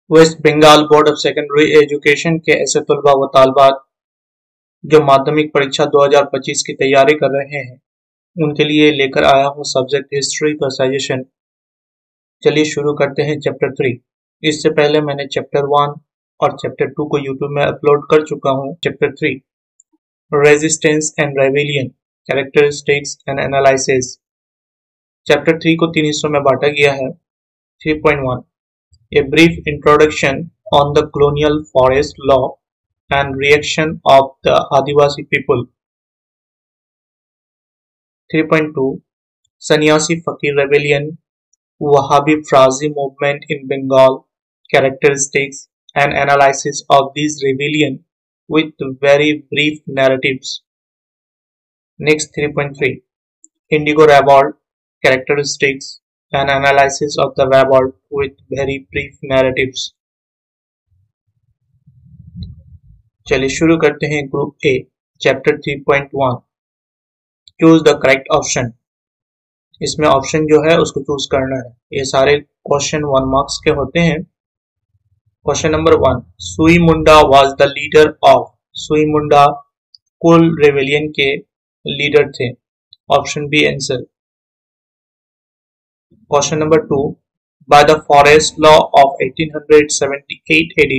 Waste Bengal Board of Secondary Education के ऐसे तलबा व तालबात जो माध्यमिक परीक्षा 2025 की तैयारी कर रहे हैं, उनके लिए लेकर आया हूँ सब्जेक्ट हिस्ट्री का सजेशन। चलिए शुरू करते हैं चैप्टर 3। इससे पहले मैंने चैप्टर 1 और चैप्टर 2 को यूट्यूब में अपलोड कर चुका हूँ। Chapter 3 resistance and rebellion, characteristics and analysis. Chapter 3 को 3 हिस्सों में बांटा गया है। 3.1 A brief introduction on the colonial forest law and reaction of the Adivasi people. 3.2 Sannyasi Fakir Rebellion, Wahhabi Frazi movement in Bengal, characteristics and analysis of these rebellion with very brief narratives. Next 3.3 Indigo Revolt, characteristics and analysis of the revolt with very brief narratives. चलिए शुरू करते हैं group A, chapter 3.1 choose the correct option. इसमें option जो है उसको choose करना है। ये सारे क्वेश्चन 1 मार्क्स के होते हैं। Question number 1, Sui Munda was the leader of. Sui Munda Kol rebellion के लीडर थे। Option B answer. Question number 2. By the Forest Law of 1878 AD,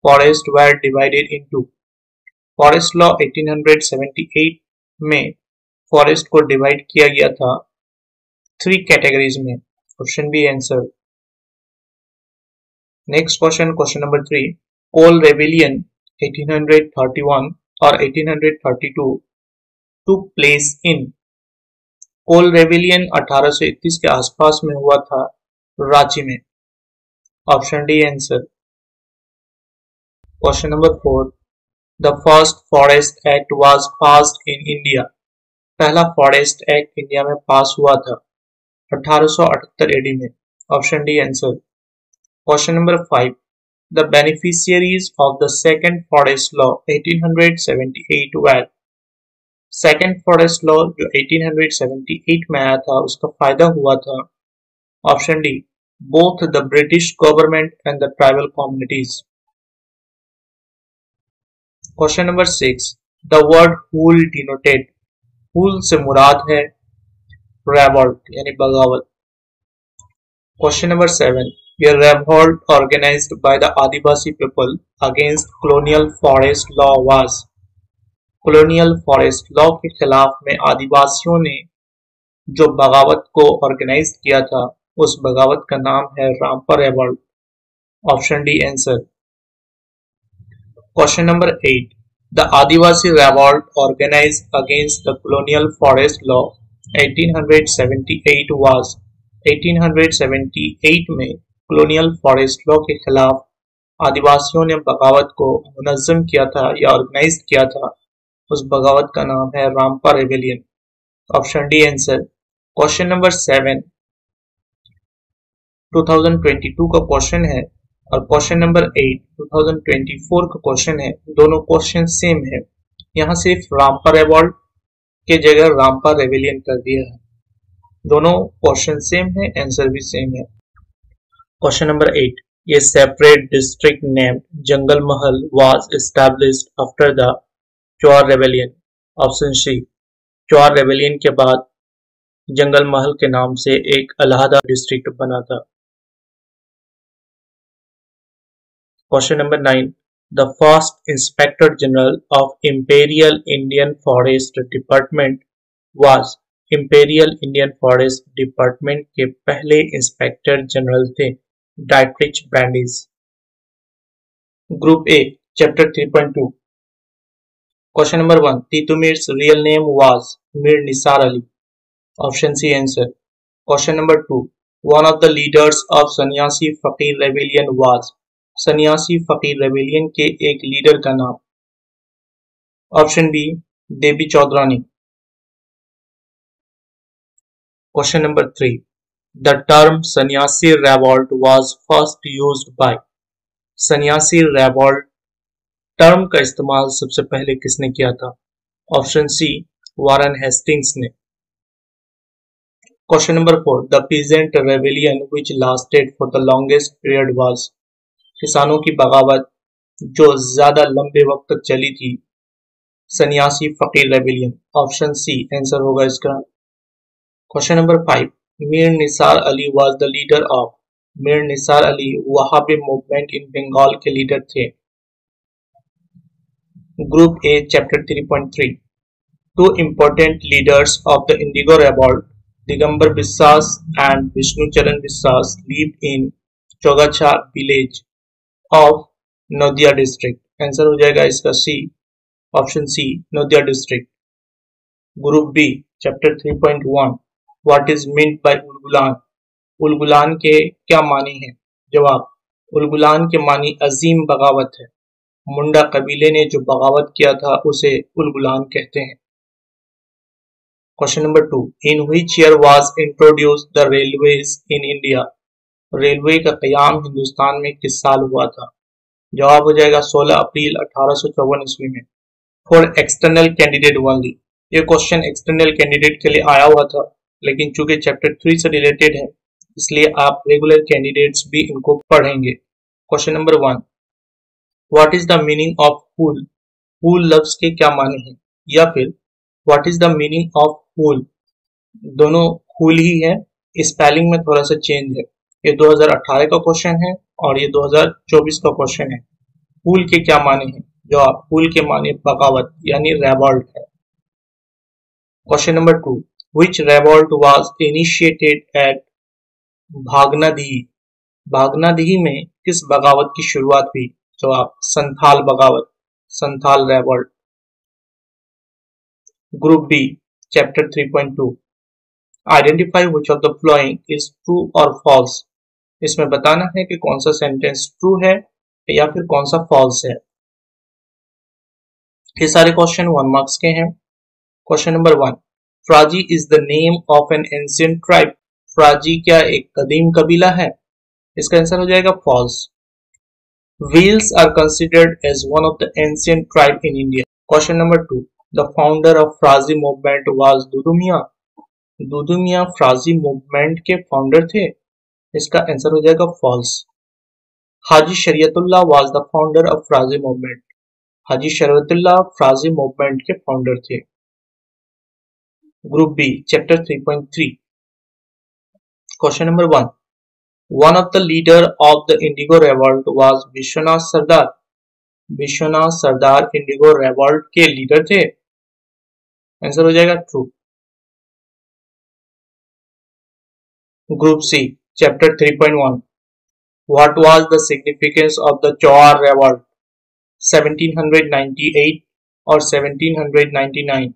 forests were divided into. Forest Law 1878 में forest को divide किया गया था 3 categories में। Option B answer. Next question, question number 3. Coal Rebellion 1831 और 1832 took place in. Kol rebellion 1831 के आसपास में हुआ था रांची में। Option D answer. Question number 4, the first forest act was passed in India. पहला फॉरेस्ट एक्ट इंडिया में पास हुआ था 1878 एडी में। Option D answer. Question number 5, the beneficiaries of the second forest law 1878 were. Second forest law जो 1878 में आया था उसका फायदा हुआ था। Option D, both the British government and the tribal communities. Question number 6, the word Hul denoted. Hul से मुराद है रेवोल्ट यानी बगावत। क्वेश्चन नंबर 7, ये revolt organised by the adivasi people against colonial forest law was. Colonial forest law के खिलाफ में आदिवासियों ने जो बगावत को ऑर्गेनाइज किया था उस बगावत का नाम है Rampa revolt. Option D answer. Question number 8, the adivasi revolt organised against the colonial forest law 1878 was. 1878 में कॉलोनियल फॉरेस्ट लॉ के खिलाफ आदिवासियों ने बगावत को मुनज़्ज़म किया था या ऑर्गेनाइज किया था। उस बगावत का नाम है Ramappa rebellion. Option D answer. Question number 7 2022 का क्वेश्चन है और क्वेश्चन नंबर 8 2024 का क्वेश्चन है। दोनों क्वेश्चन सेम है। यहाँ सिर्फ रामपा रेवोल्ट के जगह रामपा रेबेलियन कर दिया है। दोनों क्वेश्चन सेम है, आंसर भी सेम है। क्वेश्चन नंबर 8, ये separate district named jungle Mahal was established after the चौर रेबेलियन। ऑप्शन सी, चौर रेबेलियन के बाद जंगल महल के नाम से एक अलहदा डिस्ट्रिक्ट बना था। Question number 9, the first inspector general of imperial Indian forest department was. Imperial Indian forest department के पहले इंस्पेक्टर जनरल थे Dietrich Brandis. Group A, chapter 3.2 question number 1, तीतुमीर's real name was Mir Nisar Ali. Option C answer. Question number 2, one of the leaders of Sannyasi Fakir rebellion was. सन्यासी Fakir rebellion के एक leader का नाम। Option B, Devi Chaudhurani. Question number 3, the term Sanyasi revolt was first used by. Sanyasi revolt term का इस्तेमाल सबसे पहले किसने किया था। ऑप्शन सी, वारन हेस्टिंग्स ने। Question number 4, the peasant rebellion which lasted for the longest period was. किसानों की बगावत जो ज्यादा लंबे वक्त तक चली थी? सन्यासी फकीर रेबिलियन। ऑप्शन सी आंसर होगा इसका। Question number 5, Mir Nisar Ali was the leader of. Mir Nisar Ali Wahabi movement in Bengal के लीडर थे। Group A chapter 3.3, two important leaders of the Indigo Revolt, Digambar Biswas and Vishnu Charan Biswas, lived in Chogacha village of Nadia district. Answer हो जाएगा इसका C, option C, Nadia district. Group B chapter 3.1, what is meant by Ulgulan. Ulgulan के क्या मानी है? जवाब, उलगुलान के मानी अजीम बगावत है। मुंडा कबीले ने जो बगावत किया था उसे उलगुलान कहते हैं। Question number 2, in which year was introduced the railways in India? Railway का कयाम हिंदुस्तान में किस साल हुआ था? जवाब हो जाएगा 16 अप्रैल 1854 ईस्वी में। फॉर एक्सटर्नल कैंडिडेट ओनली, ये क्वेश्चन एक्सटर्नल कैंडिडेट के लिए आया हुआ था, लेकिन चूंकि चैप्टर 3 से रिलेटेड है इसलिए आप रेगुलर कैंडिडेट्स भी इनको पढ़ेंगे। Question number 1, what is the meaning of Hul. Hul लफ्ज के क्या माने हैं? या फिर what is the meaning of Hul, दोनों हूल ही है, स्पेलिंग में थोड़ा सा चेंज है। ये 2018 का क्वेश्चन है और ये 2024 का क्वेश्चन है। हूल के क्या माने हैं? जवाब, हूल के माने बगावत यानी रेवॉल्ट है। Question number 2, which revolt was initiated at Bhognadih. Bhognadih में किस बगावत की शुरुआत हुई? जवाब, संथाल बगावत, Santhal revolt. Group B chapter 3.2, identify which of the following is true और फॉल्स। इसमें बताना है कि कौन सा सेंटेंस ट्रू है या फिर कौन सा फॉल्स है। ये सारे क्वेश्चन 1 मार्क्स के हैं। Question number 1, Faraizi is the name of an ancient tribe. Faraizi क्या एक कदीम कबीला है? इसका आंसर हो जाएगा false. Bhils are considered as one of the ancient tribe in India. Question number 2, the founder of Faraizi movement was Dudu Miyan. Dudu Miyan Faraizi movement के फाउंडर थे। इसका आंसर हो जाएगा false. Haji Shariatullah was the founder of Faraizi movement. Haji शरीयतुल्लाह फ्राजी movement के फाउंडर थे। Group B chapter 3.3, question number 1, one of the leader of the indigo revolt was Vishwanath Sardar. Vishwanath Sardar indigo revolt के leader थे। Answer हो जाएगा true. Group C chapter 3.1, what was the significance of the Chuar revolt 1798 और 1799।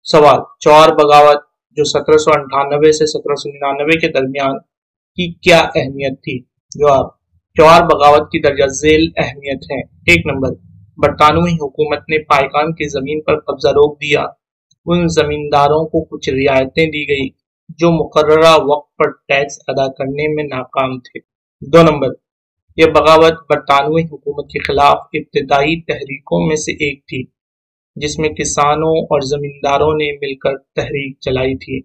सवाल, चौहार बगावत जो 1798 से 1799 के दरमियान की क्या अहमियत थी? जवाब, चौहार बगावत की दर्जा झेल अहमियत है। 1 नंबर, बरतानवी हुकूमत ने पाइकान की जमीन पर कब्जा रोक दिया। उन जमींदारों को कुछ रियायतें दी गई जो मुकर्ररा वक्त पर टैक्स अदा करने में नाकाम थे। 2 नंबर, यह बगावत बरतानवी हुकूमत के खिलाफ इब्तिदाई तहरीकों में से एक थी जिसमें किसानों और जमींदारों ने मिलकर तहरीक चलाई थी।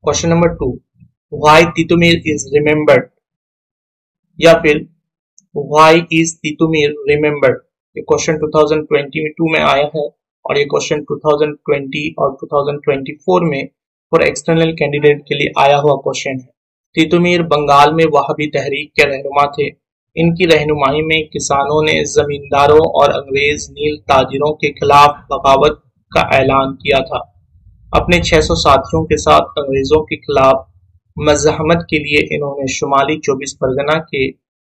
Question number 2, why Titumir is remembered या फिर व्हाई इज तितुमीर रिमेम्बर्ड। ये क्वेश्चन 2022 में आया है और ये क्वेश्चन 2020 और 2024 में फॉर एक्सटर्नल कैंडिडेट के लिए आया हुआ क्वेश्चन है। तितुमीर बंगाल में वहाबी तहरीक के रहनुमा थे। इनकी रहनुमाई में किसानों ने जमींदारों और अंग्रेज नील ताजिरों के खिलाफ बगावत का ऐलान किया था। अपने 600 साथियों के साथ अंग्रेजों के खिलाफ मज़ाहमत के लिए इन्होंने शुमाली 24 परगना के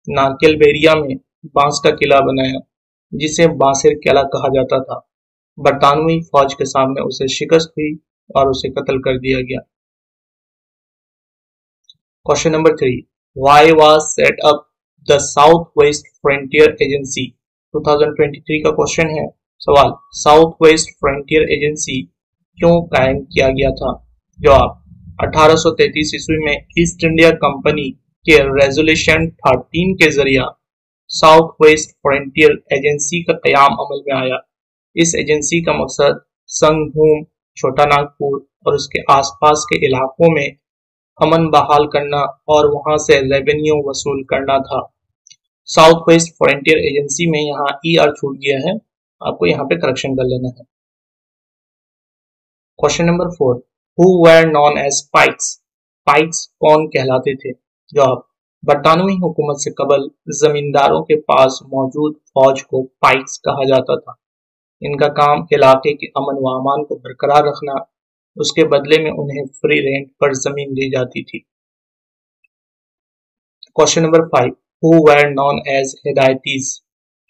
नारकेलबेरिया में बांस का किला बनाया जिसे बांसेर किला कहा जाता था। बरतानवी फौज के सामने उसे शिकस्त हुई और उसे कत्ल कर दिया गया। Question number 3, why was set up the south west frontier agency. 2023 का क्वेश्चन है। सवाल, साउथ वेस्ट फ्रंटियर एजेंसी क्यों कायम किया गया था? जवाब, 1833 ईस्वी में ईस्ट इंडिया कंपनी के रेजोल्यूशन 13 के जरिए साउथ वेस्ट फ्रंटियर एजेंसी का कयाम अमल में आया। इस एजेंसी का मकसद संगभूम, छोटा नागपुर और उसके आसपास के इलाकों में अमन बहाल करना और वहां से रेवेन्यू वसूल करना था। साउथ वेस्ट फ्रंटियर एजेंसी में यहाँ ER छूट गया है, आपको यहाँ पे करेक्शन कर लेना है। Question number 4, who were known as Paiks? Paiks कौन कहलाते थे? जवाब, बरतानवी हुकूमत से कबल जमींदारों के पास मौजूद फौज को पाइक्स कहा जाता था। इनका काम इलाके के अमन व अमान को बरकरार रखना, उसके बदले में उन्हें फ्री रेंट पर जमीन दी जाती थी। Question number 5, who were known as Hidayatis?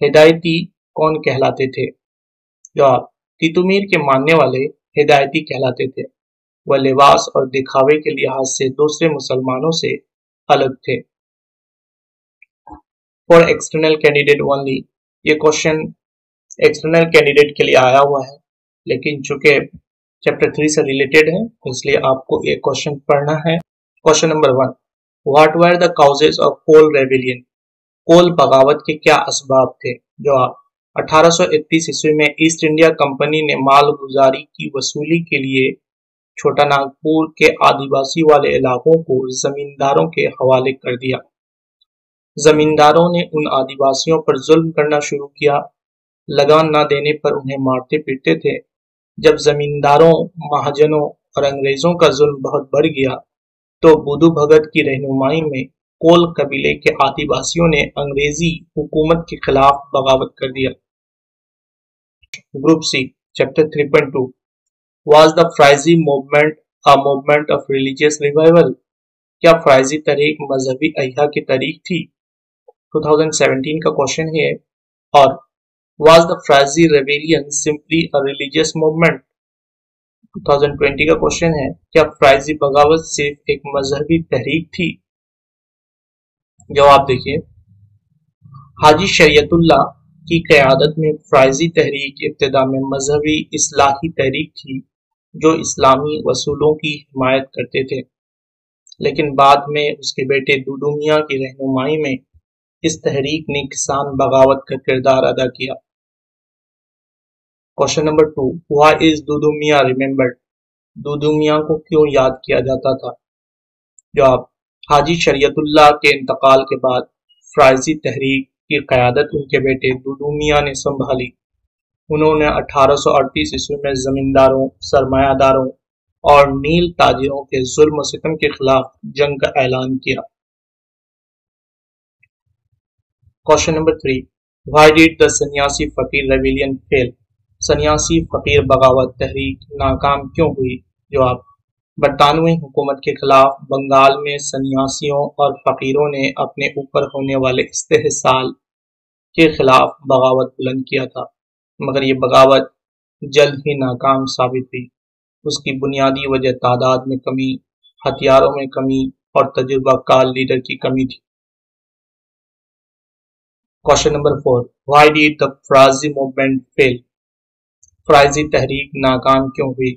Hidayati कौन कहलाते थे? जवाब, तितुमीर के मानने वाले हिदायती कहलाते थे। वह लिबास और दिखावे के लिहाज से दूसरे मुसलमानों से अलग थे। फॉर एक्सटर्नल कैंडिडेट ओनली, ये क्वेश्चन एक्सटर्नल कैंडिडेट के लिए आया हुआ है, लेकिन चूंकि चैप्टर 3 से रिलेटेड है इसलिए आपको ये क्वेश्चन पढ़ना है। Question number 1, what were the causes of Kol rebellion? Kol बगावत के क्या असबाब थे? जवाब, 1831 ईस्वी में ईस्ट इंडिया कंपनी ने मालगुजारी की वसूली के लिए छोटा नागपुर के आदिवासी वाले इलाकों को जमींदारों के हवाले कर दिया। जमींदारों ने उन आदिवासियों पर जुल्म करना शुरू किया। लगान न देने पर उन्हें मारते पीटते थे। जब जमींदारों, महाजनों और अंग्रेजों का जुल्म बहुत बढ़ गया तो बुधू भगत की रहनुमाई में कोल कबीले के आदिवासियों ने अंग्रेजी हुकूमत के खिलाफ बगावत कर दिया। Group C, chapter 3.2, Was the Frizy movement a movement of religious revival? क्या फ्राइजी तहरीक मजहबी अहिया की तहरीक थी? 2017 का क्वेश्चन है। और Was the Frizy rebellion simply a religious movement? 2020 का क्वेश्चन है, क्या फ्राइजी बगावत सिर्फ एक मजहबी तहरीक थी? जवाब देखिए, हाजी शरीयतुल्लाह की क़यादत में फ्राइजी तहरीक इब्तिदा में मजहबी इस्लाही तहरीक थी जो इस्लामी वसूलों की हिमायत करते थे, लेकिन बाद में उसके बेटे दुदू मियां की रहनुमाई में इस तहरीक ने किसान बगावत का किरदार अदा किया। Question number 2, why is Dudu Mian remembered? Dudu Mian को क्यों याद किया जाता था? जवाब, हाजी शरीयतुल्लाह के इंतकाल के बाद फ्राइजी तहरीक की क़यादत उनके बेटे दुदू मियां ने संभाली। उन्होंने 1838 ईस्वी में जमींदारों, सरमायादारों और नील ताजिरों के जुल्म सितम के खिलाफ जंग का ऐलान किया। Question number 3, why did the सन्यासी फकीर रेबिलियन फेल? सन्यासी फकीर बगावत तहरीक नाकाम क्यों हुई? जवाब, बरतानवी हुकूमत के खिलाफ बंगाल में सन्यासियों और फकीरों ने अपने ऊपर होने वाले इस्तेहसाल के खिलाफ बगावत बुलंद किया था, मगर ये बगावत जल्द ही नाकाम साबित हुई। उसकी बुनियादी वजह तादाद में कमी, हथियारों में कमी और तजुर्बाकार लीडर की कमी थी। Question number 4, why did the Faraizi movement fail? Faraizi तहरीक नाकाम क्यों हुई?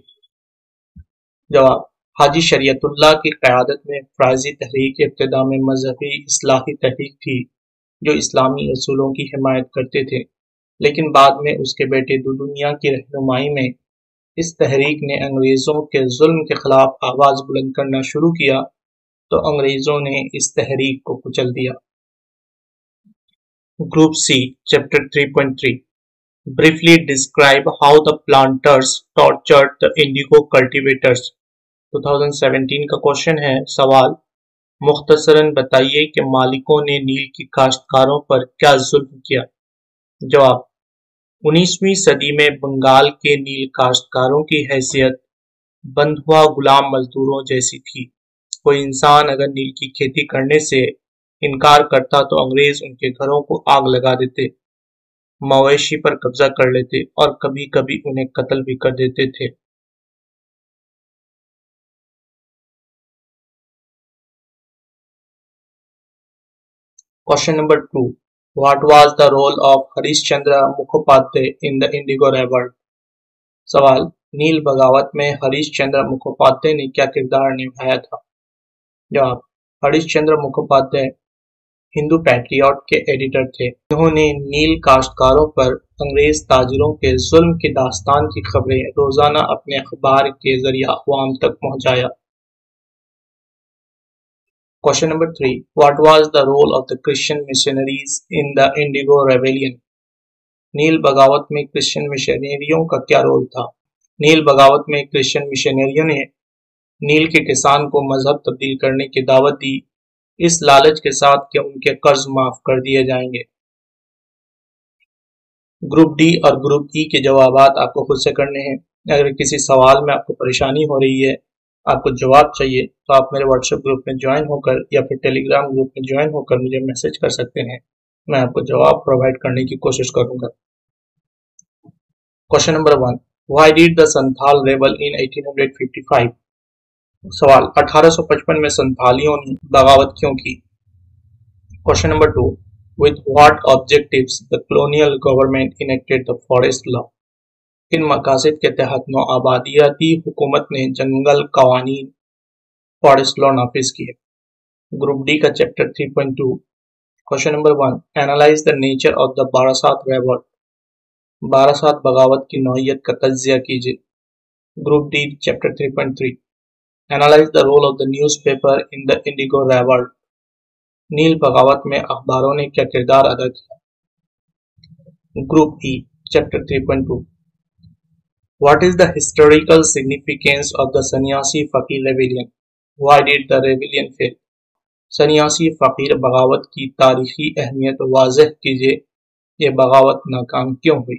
जवाब, हाजी शरीयतुल्लाह की क़यादत में फ्राइजी तहरीक इब्तिदा में मजहबी इस्लाही तहरीक थी जो इस्लामी असूलों की हिमायत करते थे, लेकिन बाद में उसके बेटे दुदू मियां की रहनुमाई में इस तहरीक ने अंग्रेजों के जुल्म के खिलाफ आवाज बुलंद करना शुरू किया तो अंग्रेजों ने इस तहरीक को कुचल दिया। Group C, chapter 3.3, briefly describe how the planters tortured the indigo cultivators. 2017 का क्वेश्चन है। सवाल, मुख्तसरन बताइए कि मालिकों ने नील की काश्तकारों पर क्या जुल्म किया? जवाब, 19वीं सदी में बंगाल के नील काश्तकारों की हैसियत बंधुआ गुलाम मजदूरों जैसी थी। कोई इंसान अगर नील की खेती करने से इनकार करता तो अंग्रेज उनके घरों को आग लगा देते, मवेशी पर कब्जा कर लेते और कभी कभी उन्हें कत्ल भी कर देते थे। Question number 2, what was the role of Harishchandra Mukhopadhyay in the indigo revolt? सवाल, नील बगावत में हरीशचंद्र मुखोपाध्याय ने क्या किरदार निभाया था? जवाब, हरीशचंद्र मुखोपाध्याय हिंदू पैट्रियट के एडिटर थे। उन्होंने नील काश्तकारों पर अंग्रेज ताजिरों के जुल्म की दास्तान की खबरें रोजाना अपने अखबार के जरिए अवाम तक पहुंचाया। Question number 3. What was the role of the Christian missionaries in the Indigo Rebellion? नील बगावत में क्रिश्चियन मिशनरियों का क्या रोल था? नील बगावत में क्रिश्चियन मिशनरियों ने नील के किसान को मजहब तब्दील करने की दावत दी, इस लालच के साथ कि उनके कर्ज माफ कर दिए जाएंगे। ग्रुप डी और ग्रुप ई के जवाबात आपको खुद से करने हैं। अगर किसी सवाल में आपको परेशानी हो रही है, आपको जवाब चाहिए, तो आप मेरे व्हाट्सएप ग्रुप में ज्वाइन होकर या फिर टेलीग्राम ग्रुप में ज्वाइन होकर मुझे मैसेज कर सकते हैं। मैं आपको जवाब प्रोवाइड करने की कोशिश करूंगा। Question number 1. Why did the Santhal rebel in 1855? सवाल, 1855 में संथालियों ने बगावत क्यों की? Question number 2. With what objectives the colonial government enacted the forest law? किन मकासद के तहत नौआबादियाती हुकूमत ने जंगल कवानीन फॉरेस्ट लॉ नाफिज किए? ग्रुप डी का chapter 3.2. Question number 1. Analyse the nature of the Barasat revolt. Barasat बगावत की नौइयत का तज्जिया कीजिए। Group D chapter 3.3. Analyse the role of the newspaper in the indigo revolt. नील बगावत में अखबारों ने क्या किरदार अदा किया? Group E chapter 3.2. What is the historical significance of the सन्यासी फकीर rebellion? Why did the rebellion fail? सन्यासी फकीर बगावत की तारीखी अहमियत वाज़ेह कीजिए, ये बगावत नाकाम क्यों हुई?